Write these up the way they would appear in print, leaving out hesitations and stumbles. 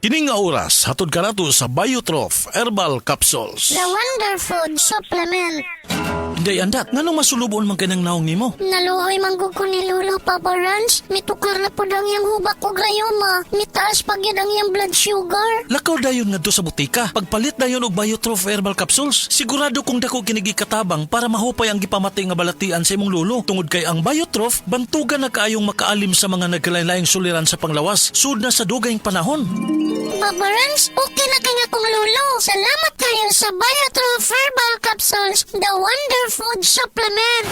Kining nga oras, hatod ka nato sa Biotrof Herbal Capsules. The Wonder Food Supplement. Day andat, nga nung masulubon man kanang naong nimo? Naluoy manggug ko ni Lolo Papa Rans. Mitukar na po dang yung hubak ko grayoma. Mitaas pag yun ang yung blood sugar. Lakaw dayon nga do sa butika. Pagpalit dayon og Biotrof Herbal Capsules, sigurado kung dako kinigi katabang para mahupay ang gipamatay nga balatian sa imong lulo. Tungod kay ang Biotrof, bantugan na kaayong makaalim sa mga nagkalain-laing suliran sa panglawas, sud na sa dugayng panahon. Papa Rans, okay na kaya kong Lolo. Salamat kayo sa Biotrof Herbal Capsules. The Wonder Food Supplement.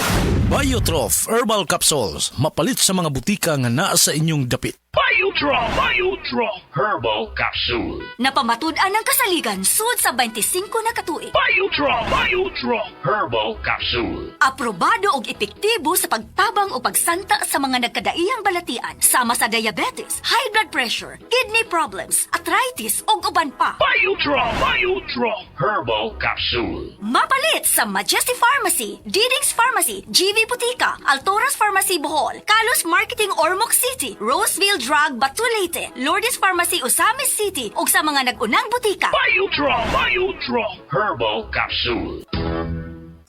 Biotrof Herbal Capsules, mapalit sa mga butika nga naa sa inyong dapit. Biotrof Herbal Capsule. Napamatud-an ang kasaligan sud sa 25 na katuig. Biotrof Herbal Capsule. Aprobado og epektibo sa pagtabang o pagsanta sa mga nagkadaiyang balatian sama sa diabetes, high blood pressure, kidney problems, arthritis ug uban pa. Biotrof Herbal Capsule. Mapalit sa Majesty Pharmacy, Diding's Pharmacy, GV Butika, Altoras Pharmacy Bohol, Kalos Marketing Ormoc City, Roseville Drug Batulete, Lourdes Pharmacy Osamis City ug sa mga nag-unang butika. Biotrof Herbal Capsule.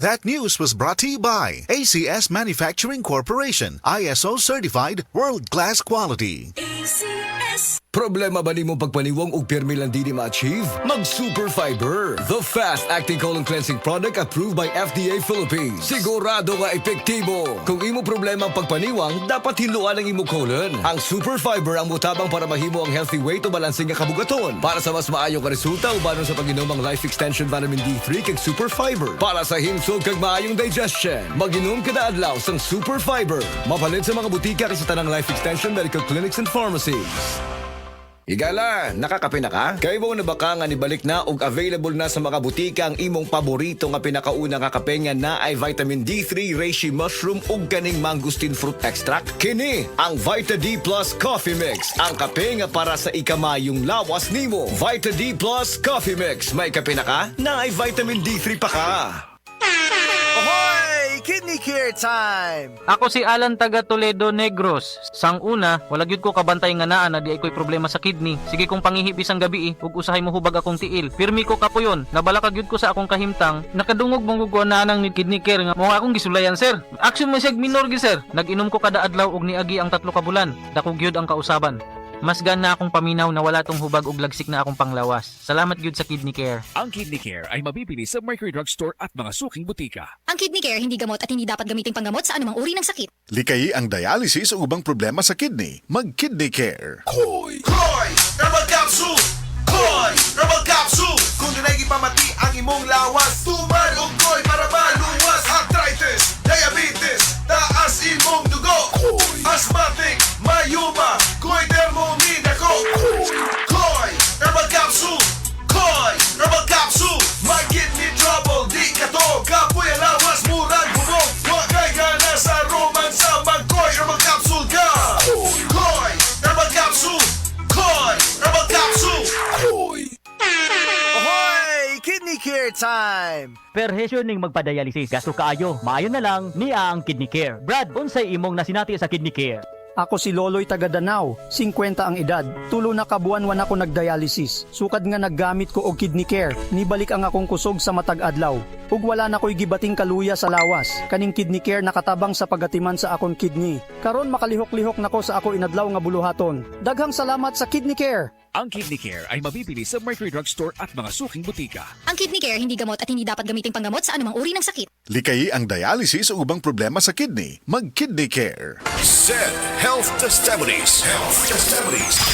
That news was brought to you by ACS Manufacturing Corporation, ISO certified world-class quality. Problema ba ni mo pagpaniwang og pirmi lang di ma-achieve? Mag Super Fiber, the fast-acting colon cleansing product approved by FDA Philippines. Sigurado nga epektibo. Kung imo problema ang pagpaniwang, dapat hiluan ang imo colon. Ang Super Fiber ang mutabang para mahimo ang healthy weight o balansing nga kabugaton. Para sa mas maayo nga resulta, ubanon sa pag-inom ang Life Extension Vitamin D3 kag Super Fiber. Para sa himsog kag maayong digestion, mag-inom kada adlaw sang Super Fiber. Mapalit sa mga butika kay sa tanang Life Extension Medical Clinics and Pharmacies. Igala, nakakape na ka? Kay mo na baka nga nibalik na og available na sa mga butika ang imong paborito nga pinakauna nga kape nga na ay vitamin D3, reishi mushroom ug kaning mangosteen fruit extract? Kini ang Vita D Plus Coffee Mix, ang kape nga para sa ikamayong lawas nimo. Vita D Plus Coffee Mix, may kape na ka? Na ay vitamin D3 pa ka. Ahoy! Kidney Care time! Ako si Alan taga Toledo Negros. Sang una, wala gyud ko kabantay nga naa na di ay ko'y problema sa kidney. Sige kong pangihip isang gabi ug usahay mo hubag akong tiil. Pirmi ko kapuyon, nabala kagyud ko sa akong kahimtang. Nakadungog mong guguan na nang ni Kidney Care nga mo akong gisulayan sir. Action mo sig minor gi sir. Nag-inom ko kada adlaw og niagi ang 3 ka bulan. Dako gyud ang kausaban. Mas na akong paminaw na wala tong hubag ug lagsik na akong panglawas. Salamat gyud sa Kidney Care. Ang Kidney Care ay mabibili sa Mercury Drug Store at mga suking butika. Ang Kidney Care hindi gamot at hindi dapat gamiting panggamot sa anumang uri ng sakit. Likayi ang dialysis o ubang problema sa kidney. Mag-Kidney Care. Koy Herbal Capsule! Koy Herbal Capsule! Kung dunay gipamati ang imong lawas, tuman og koy para maluwas. Arthritis, diabetes, taas imong dugo. Asthmatic, mayuma, koy Thermomid ako. Koy Herbal Capsule! Koy Herbal Capsule! May kidney trouble, di ka to. Kapoy ang lawas, murag bubog. Huwag kay gana sa romansa, mag-Koy Herbal Capsule ka. Koy Herbal Capsule! Koy Herbal Capsule! Ahoy! Kidney Care time! Perhesyon ning magpadialysis. Gasto kaayo. Maayo na lang niya ang Kidney Care. Brad, unsay imong nasinati sa Kidney Care? Ako si Loloy taga Danau, 50 ang edad. Tulo na kabuan ako nagdialysis. Sukad nga naggamit ko og Kidney Care. Nibalik ang akong kusog sa matag adlaw. Ug wala na ko'y gibating kaluya sa lawas. Kaning Kidney Care nakatabang sa pagatiman sa akong kidney. Karon makalihok-lihok nako sa ako inadlaw nga buluhaton. Daghang salamat sa Kidney Care. Ang Kidney Care ay mabibili sa Mercury Drug Store at mga suking butika. Ang Kidney Care hindi gamot at hindi dapat gamiting panggamot sa anumang uri ng sakit. Likayi ang dialysis o ubang problema sa kidney. Mag-Kidney Care. SED Health Testimonies.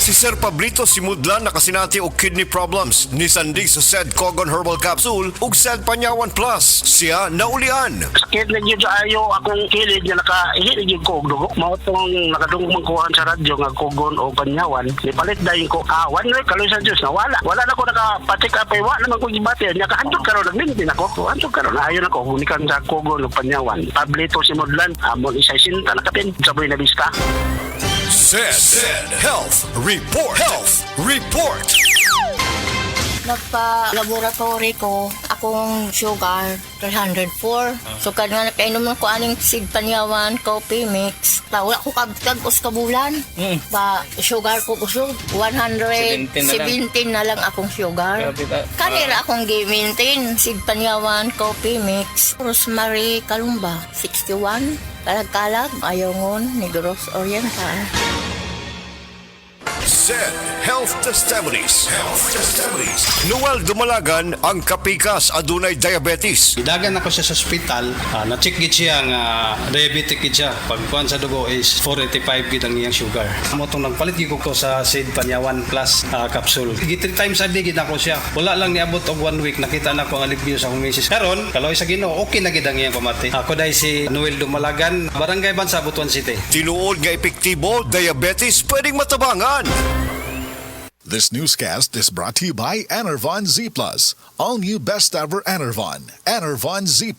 Si Sir Pablito Simudlan nakasinati og kidney problems ni Sandig sa SED Cogon Herbal Capsule ug SED Panyawan Plus. Siya naulian. Sakit na yun ayo akong kilid nga nakahilig yung ko og dugo. Mao tong nakadungog magkuhan sa radyo nga Cogon o Panyawan. Ipalit dayon ko awan na kaloy sa Diyos na wala. Wala na ko nakapatik apay wa naman ko gibati. Nya kahandog karon nagmintin ako. Handog karon ayon ako unikan sa Cogon o Panyawan. Pablito Simudlan amon isay sinta nakatin sa Buena Vista. SED Health Report. Nagpa-laboratory ko. akong sugar, 304. So kada nga nakainom ko aning Sig Panyawan coffee mix. Wala ko kabtag kabulan. Ba sugar ko kusog 117 na lang akong sugar. Kanira akong gi-maintain Sig Panyawan coffee mix. Rosemary Kalumba 61. Kalag-kalag Ayongon Negros Oriental. Said Health Testimonies. Noel Dumalagan ang kapikas adunay diabetes. Idagan ako siya sa ospital, na-check gid siya nga diabetic gid siya. Pagkuhan sa dugo is 485 gid ang iyang sugar. Amo tong nagpalit gid ko sa Sid Panyawan Plus capsule. 3 times a day gid ako siya. Wala lang niabot og 1 week nakita na ko ang alivio sa akong misis. Karon, kaloy sa Ginoo, okay na gid ang iyang pamati. Ako dai si Noel Dumalagan, Barangay Bansa, Butuan City. Tinuod nga epektibo, diabetes pwedeng matabangan. This newscast is brought to you by Enervon Z+. All new best ever Enervon. Enervon Z+.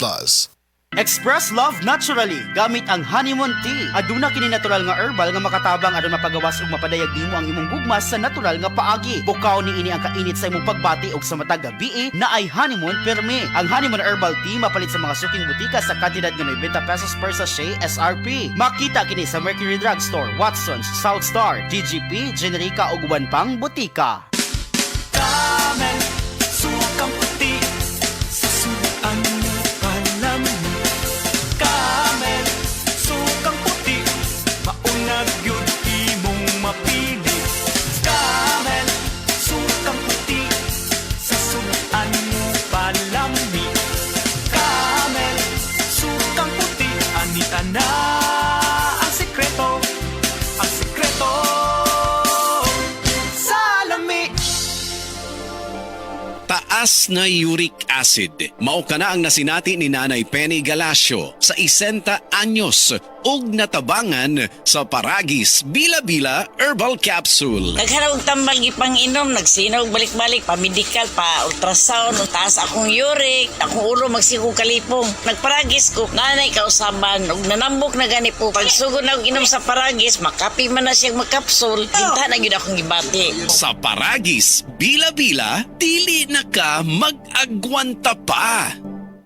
Express love naturally gamit ang honeymoon tea. Aduna kini natural nga herbal nga makatabang aron mapagawas ug mapadayag nimo ang imong gugmas sa natural nga paagi. Bukaw ni ini ang kainit sa imong pagbati ug sa matag gabi na ay honeymoon perme. Ang honeymoon herbal tea mapalit sa mga suking butika sa kantidad nga 90 pesos per sachet SRP. Makita kini sa Mercury Drug Store, Watson's, South Star, DGP, Generica ug uban pang butika. Camel, sukang puti sa suan mo palam. Camel, sukang puti, maunag yun imong mapili. Camel, sukang puti sa suan mo palami. Camel, sukang puti, anita na ang sekreto, ang sekreto sa lami. Taas na uric acid. Mao kana ang nasinati ni Nanay Penny Galasio sa 60 anyos ug natabangan sa Paragis Bila-Bila Herbal Capsule. Nagharap tambal gipang inom, nagsinaw balik-balik pa medical pa ultrasound, taas akong uric, akong ulo magsigo kalipong. Nagparagis ko, nanay kausaban ug nanambok na gani po. Pagsugod na og inom sa Paragis, makapi man na siyang magkapsul, kinta na gyud akong gibati. Sa Paragis Bila-Bila, dili na ka mag-agwanta pa.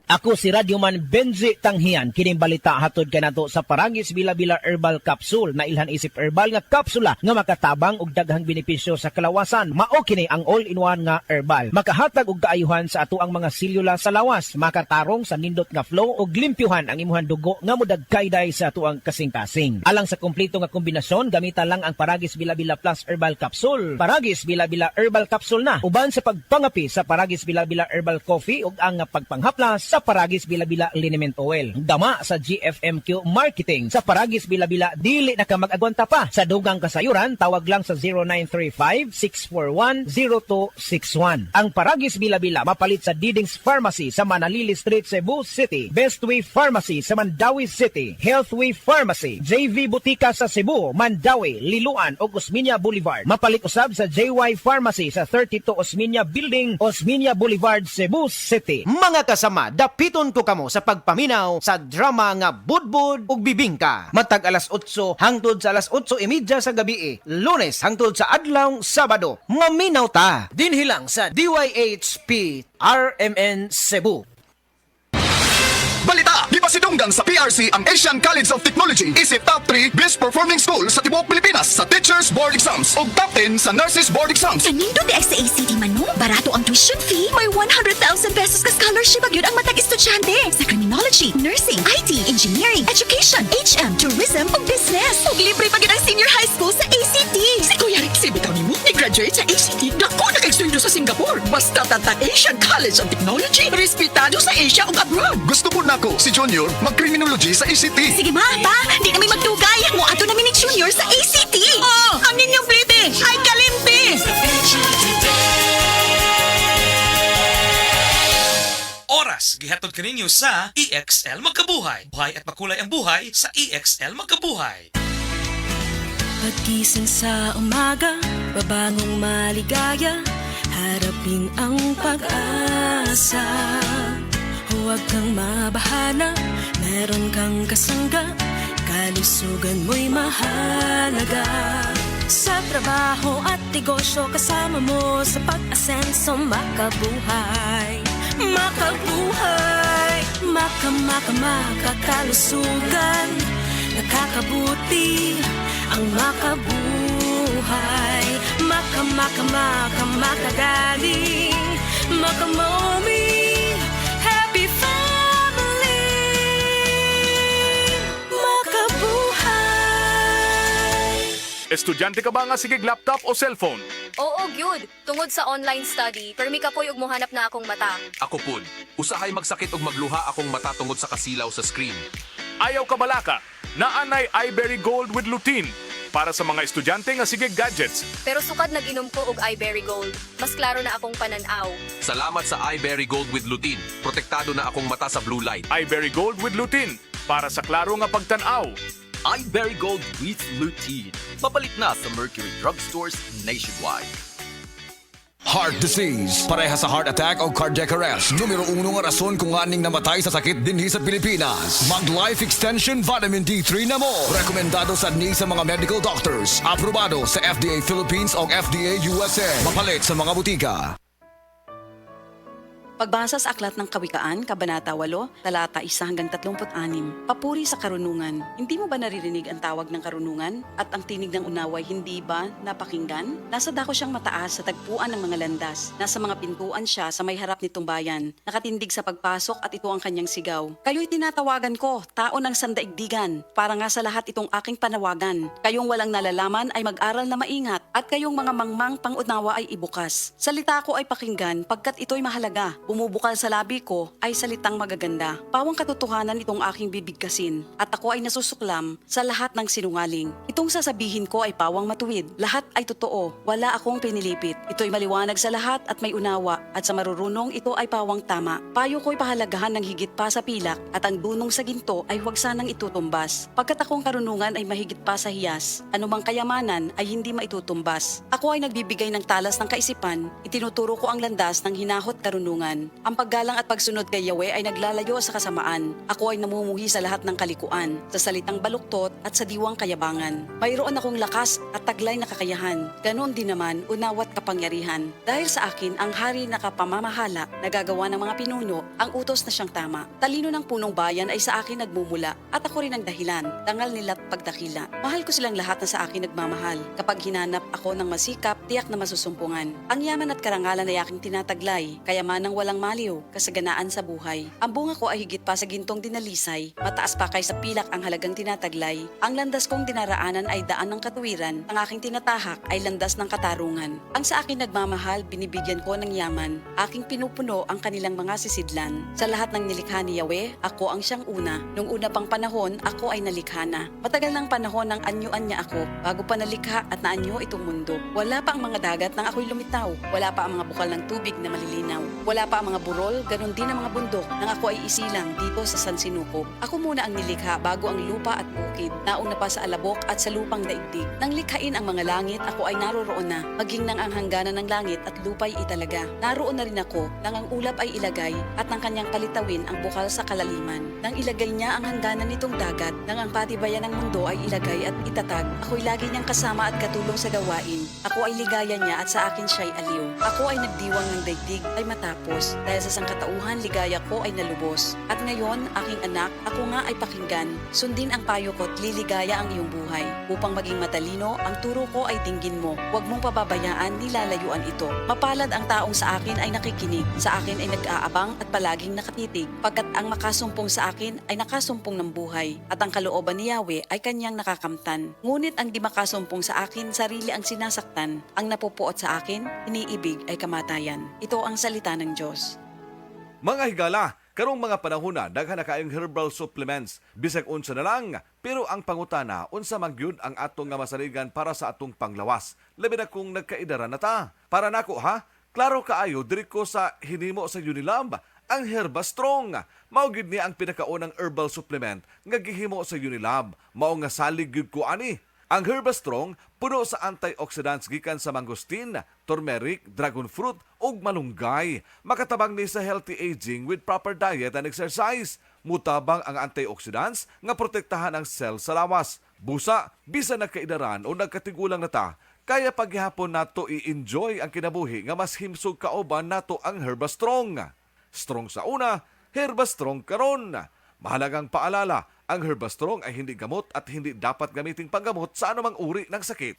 Ako si Radyoman Benji Tanghian, kining balita hatod kanato sa Paragis Bila-Bila Herbal Capsule na ilhan isip herbal nga kapsula nga makatabang og daghang benepisyo sa kalawasan. Mao kini ang all-in-one nga herbal. Makahatag og kaayuhan sa ato ang mga selula sa lawas, makatarong sa nindot nga flow og limpyuhan ang imuhang dugo nga mudagkayday sa ato ang kasing-kasing. Alang sa kompleto nga kombinasyon, gamita lang ang Paragis Bila-Bila Plus Herbal Capsule. Paragis Bila-Bila Herbal Capsule na uban sa pagpangapi sa Paragis Bila-Bila Herbal Coffee ug ang pagpanghaplas sa Paragis Bila-Bila Liniment Oil. Dama sa GFMQ Marketing. Sa Paragis Bila-Bila, dili na ka mag-agwanta pa. Sa dugang kasayuran, tawag lang sa 0935-641-0261. Ang Paragis Bila-Bila mapalit sa Didings Pharmacy sa Manalili Street, Cebu City. Bestway Pharmacy sa Mandawi City. Healthway Pharmacy, JV Butika sa Cebu, Mandawi, Liloan o Osmeña Boulevard. Mapalit usab sa JY Pharmacy sa 32 Osmeña Building, Osmeña Boulevard, Cebu City. Mga kasama, dapiton ko kamo sa pagpaminaw sa drama nga Budbud ug Bibingka. Matag alas 8 hangtod sa alas 8:30 sa gabi. Lunes hangtod sa adlaw Sabado. Maminaw ta. Dinhi lang sa DYHP RMN Cebu. Balita! Gipasidunggang sa PRC ang Asian College of Technology isip top 3 best performing school sa tibuok Pilipinas sa Teachers Board Exams ug top 10 sa Nurses Board Exams. Kanindo di ay sa ACT man mo? Barato ang tuition fee. May 100,000 pesos ka scholarship agyud ang matag estudyante sa criminology, nursing, IT, engineering, education, HM, tourism ug business. Ug libre pa gyud ang senior high school sa ACT. Si Kuya Rick bitaw nimo ni-graduate sa ACT. Dako na kay sa Singapore. Basta tatang Asian College of Technology, respetado sa Asia ug abroad. Gusto po nako si Junior mag-criminology sa ACT. Sige ma, pa, di kami magdugay. Mo ato namin ni Junior sa ACT. Oh, ang inyong plite ay kalimpi. Oras, gihatod kaninyo sa EXL Magkabuhay. Buhay at makulay ang buhay sa EXL Magkabuhay. Pagkising sa umaga, babangong maligaya, harapin ang pag-asa. Huwag kang mabahala, meron kang kasangga, kalusugan mo'y mahalaga. Sa trabaho at negosyo, kasama mo sa pag-asenso makabuhay. makabuhay, makakalusugan, nakakabuti ang makabuhay, makagaling, makamommy, happy family, makabuhay. Estudyante ka ba nga sigig laptop o cellphone? Oo, gyud. Tungod sa online study, permi ka po'y ug mohanap na akong mata. Ako pud, usahay magsakit og magluha akong mata tungod sa kasilaw sa screen. Ayaw ka balaka, naanay iBerry Gold with lutein para sa mga estudyante nga sigig gadgets. Pero sukad nag-inom ko og iBerry Gold. Mas klaro na akong pananaw. Salamat sa iBerry Gold with lutein. Protektado na akong mata sa blue light. iBerry Gold with lutein para sa klaro nga pagtanaw. iBerry Gold with lutein. Mapalit na sa Mercury Drugstores nationwide. Heart disease, pareha sa heart attack o cardiac arrest. Numero 1 nga rason kung aning namatay sa sakit dinhi sa Pilipinas. Mag Life Extension Vitamin D3 na mo. Rekomendado sa sa mga medical doctors. Aprobado sa FDA Philippines o FDA USA. Mapalit sa mga butika. Pagbasa sa Aklat ng Kawikaan, Kabanata 8, Talata 1 hanggang 36. Papuri sa karunungan. Hindi mo ba naririnig ang tawag ng karunungan? At ang tinig ng unaway hindi ba napakinggan? Nasa dako siyang mataas sa tagpuan ng mga landas. Nasa mga pintuan siya sa may harap nitong bayan. Nakatindig sa pagpasok at ito ang kanyang sigaw. Kayo'y tinatawagan ko, tao ng sandaigdigan. Para nga sa lahat itong aking panawagan. Kayong walang nalalaman ay mag-aral na maingat. At kayong mga mangmang pangunawa ay ibukas. Salita ko ay pakinggan pagkat ito'y mahalaga. Bumubukal sa labi ko ay salitang magaganda. Pawang katotohanan itong aking bibigkasin at ako ay nasusuklam sa lahat ng sinungaling. Itong sasabihin ko ay pawang matuwid. Lahat ay totoo. Wala akong pinilipit. Ito'y maliwanag sa lahat at may unawa at sa marurunong ito ay pawang tama. Payo ko'y pahalagahan ng higit pa sa pilak at ang dunong sa ginto ay huwag sanang itutumbas. Pagkat akong karunungan ay mahigit pa sa hiyas, anumang kayamanan ay hindi maitutumbas. Ako ay nagbibigay ng talas ng kaisipan, itinuturo ko ang landas ng hinahot karunungan. Ang paggalang at pagsunod kay Yahweh ay naglalayo sa kasamaan. Ako ay namumuhi sa lahat ng kalikuan, sa salitang baluktot at sa diwang kayabangan. Mayroon akong lakas at taglay na kakayahan. Ganon din naman, unawat kapangyarihan. Dahil sa akin, ang hari na kapamamahala, nagagawa ng mga pinuno, ang utos na siyang tama. Talino ng punong bayan ay sa akin nagmumula, at ako rin ang dahilan, dangal nila't pagdakila. Mahal ko silang lahat na sa akin nagmamahal. Kapag hinanap ako ng masikap, tiyak na masusumpungan. Ang yaman at karangalan ay aking tinataglay, kayamanang walang maliw, kasaganaan sa buhay. Ang bunga ko ay higit pa sa gintong dinalisay, mataas pa kaysa pilak ang halagang tinataglay. Ang landas kong dinaraanan ay daan ng katuwiran, ang aking tinatahak ay landas ng katarungan. Ang sa akin nagmamahal, binibigyan ko ng yaman, aking pinupuno ang kanilang mga sisidlan. Sa lahat ng nilikha ni Yahweh, ako ang siyang una. Nung una pang panahon, ako ay nalikha na. Matagal ng panahon nang anyuan niya ako, bago pa nalikha at naanyo itong mundo. Wala pa ang mga dagat nang ako'y lumitaw. Wala pa ang mga bukal ng tubig na malilinaw. Wala pa ang mga burol, ganon din ang mga bundok nang ako ay isilang dito sa San Sinuko. Ako muna ang nilikha bago ang lupa at bukid. Nauna pa sa alabok at sa lupang daigdig. Nang likhain ang mga langit, ako ay naroroon na. Maging nang ang hangganan ng langit at lupa'y italaga. Naroon na rin ako nang ang ulap ay ilagay at nang kanyang palitawin ang bukal sa kalaliman. Nang ilagay niya ang hangganan nitong dagat, nang ang patibayan ng mundo ay ilagay at itatag, ako'y lagi niyang kasama at katulong sa gawain. Ako ay ligaya niya at sa akin siya'y aliw. Ako ay nagdiwang ng daigdig ay matapos. Dahil sa sangkatauhan, ligaya ko ay nalubos. At ngayon, aking anak, ako nga ay pakinggan. Sundin ang payo ko't liligaya ang iyong buhay. Upang maging matalino, ang turo ko ay dinggin mo. Huwag mong pababayaan, nilalayuan ito. Mapalad ang taong sa akin ay nakikinig. Sa akin ay nag-aabang at palaging nakatitig. Pagkat ang makasumpong sa akin ay nakasumpong ng buhay. At ang kalooban ni Yahweh ay kanyang nakakamtan. Ngunit ang di makasumpong sa akin, sarili ang sinasaktan. Ang napupuot sa akin, iniibig ay kamatayan. Ito ang salita ng Diyos. Mga higala, karong mga panahon na daghan na kayong herbal supplements, bisag unsa na lang, pero ang pangutana unsa man gyud ang atong nga masaligan para sa atong panglawas. Labi na kung nagkaidara na ta. Para nako ha, klaro kaayo diri ko sa hinimo sa Unilab, ang Herba Strong. Mao gyud ni ang pinakaunang herbal supplement nga gihimo sa Unilab. Mao nga salig gyud ko ani. Ang Herba Strong puno sa antioxidants gikan sa mangosteen, turmeric, dragon fruit ug malunggay. Makatabang ni sa healthy aging with proper diet and exercise. Mutabang ang antioxidants nga protektahan ang cell sa lawas. Busa, bisan nagkaidaran o nagkatigulang na ta, kaya paghihapon nato i-enjoy ang kinabuhi nga mas himsog kauban nato ang Herba Strong. Strong sa una, Herbastrong karon. Mahalagang paalala, ang Herbastrong ay hindi gamot at hindi dapat gamiting panggamot sa anumang uri ng sakit.